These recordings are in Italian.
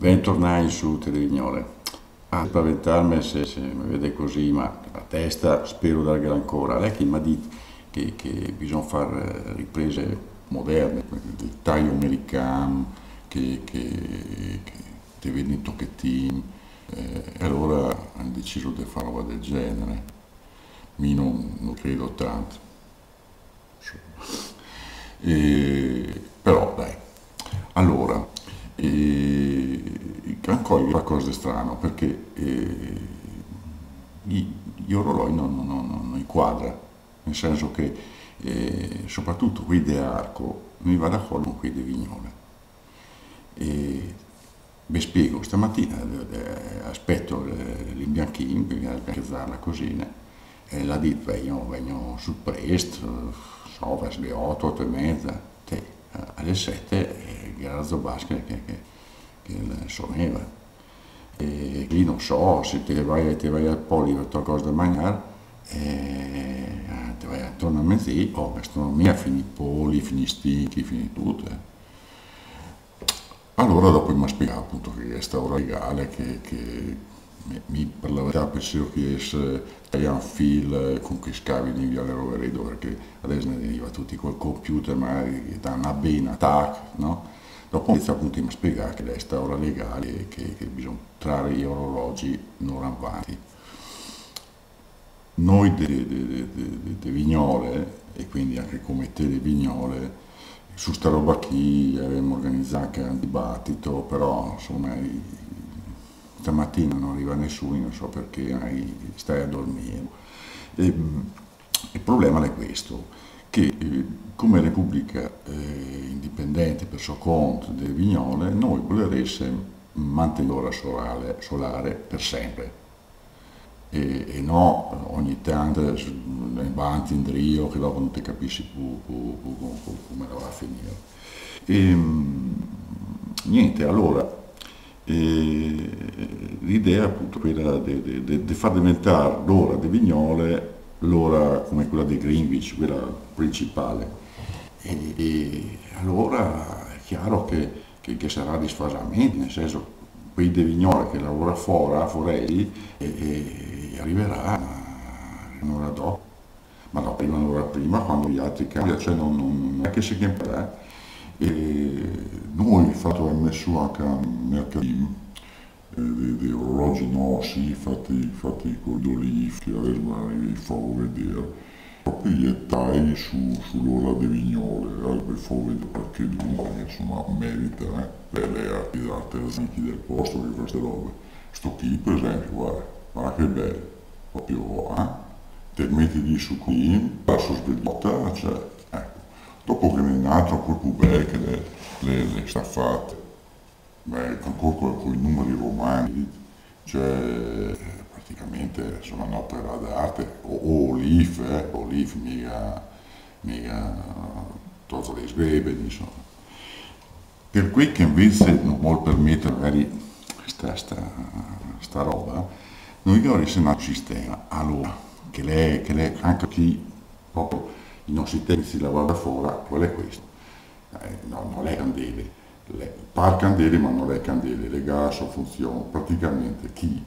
Bentornai su Televignole. Spaventarmi se mi vede così, ma la testa spero dargliela ancora. Lei che mi ha detto che bisogna fare riprese moderne, il taglio americano, che ti vedi un tocchettino, e allora hanno deciso di fare roba del genere. Mi non credo tanto. Però dai, allora, ancora qualcosa di strano perché gli orologi non inquadra, nel senso che soprattutto qui di arco mi va d'accordo con quelli di Vignole. E vi spiego, stamattina aspetto l'imbianchino, per alzare la cosina, e la dit vengo sul presto, so, verso le 8, 8 e mezza, alle 7 Garazzo Basket che suonava. E lì non so, se te vai al poli per qualcosa da mangiare, te vai attorno a mezzì, oh, gastronomia, fini poli, fini stinchi, fini tutto. Allora dopo mi ha spiegato appunto che questa ora legale che per la verità penso che è un fil con cui scavi in Viale Roveredo, perché adesso ne arriva tutti col computer, magari da una bena, tac, no? Dopo inizia appunto a spiegare che questa ora legale e che bisogna trarre gli orologi non avanti. Noi di Vignole, e quindi anche come te di Vignole, su sta roba qui avremmo organizzato anche un dibattito, però insomma stamattina non arriva nessuno, non so perché, stai a dormire. E, il problema è questo, che come Repubblica Indipendente per suo conto di Vignole, noi voleremo mantenere l'ora solare per sempre. E no ogni tanto avanti in drio che dopo non ti capisci più come la va a finire. E, niente, allora l'idea appunto quella di far diventare l'ora di Vignole l'ora come quella di Greenwich, quella principale. E allora è chiaro che sarà disfasamento, nel senso quei di Vignole che lavora fuori e arriverà un'ora dopo, ma no, prima un'ora prima quando gli altri cambiano, cioè non è che si chiama. E noi fatto messo anche un mercatino di orologi nostri fatti con gli olivi che adesso vi farò vedere proprio gli tagli sull'ora di Vignole, vi farò vedere perché lui insomma merita le artigiani del posto che queste robe. Sto qui per esempio, guarda che bello, proprio te metti lì su qui, passo svegliata, cioè, ecco. Dopo che ne è nato poi più belle che le sta fatte, ancora con i numeri romani, cioè praticamente sono un'opera d'arte, o Olif, mica tutto le sgrebe, insomma. Per cui che invece non vuol permettere magari sta roba, noi ora siamo un sistema, allora, che lei anche chi proprio i nostri tecnici lavora da fuori, quello è questo. No, non è candele, par candele ma non è candele, le gas funzionano praticamente chi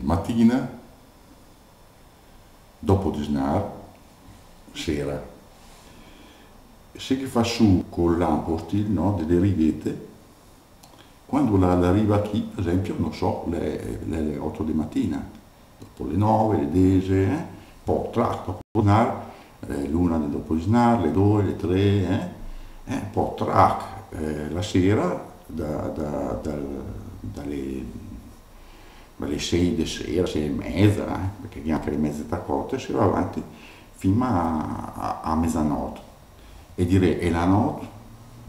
mattina, dopo di snar, sera, se che fa su col lampo stile, no, delle righette, quando arriva qui, per esempio, non so, le 8 di mattina, dopo le 9, le 10, poi dopo snar, l'una dopo di snar, le 2, le 3, poi la sera dalle 6 di sera, 6 e mezza, perché anche le mezze tacotte, si va avanti fino a mezzanotte. E direi, e la notte,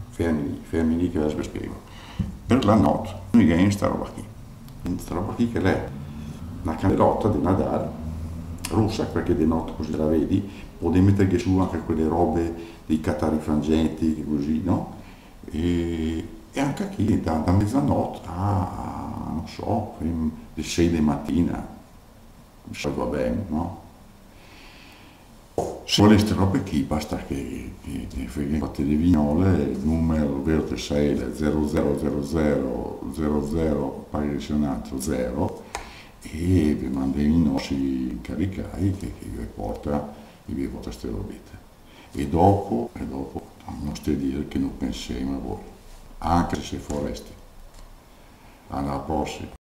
fermi lì che adesso vi spiego. Per la notte, noi abbiamo questa roba qui che è una candelotta di Nadal, rossa, perché di notte così la vedi, puoi mettere su anche quelle robe dei catarifrangenti, così, no? E anche qui da mezzanotte a, non so, le 6 di mattina, va bene, no? Se voleste robe qui basta che fate le vignole, il numero vero che sei è 000000 pari direzionato 0 e vi manda i nostri incaricati che vi porta queste robette. E dopo non stai a dire che non pensiamo a voi, anche se foresti. Alla prossima.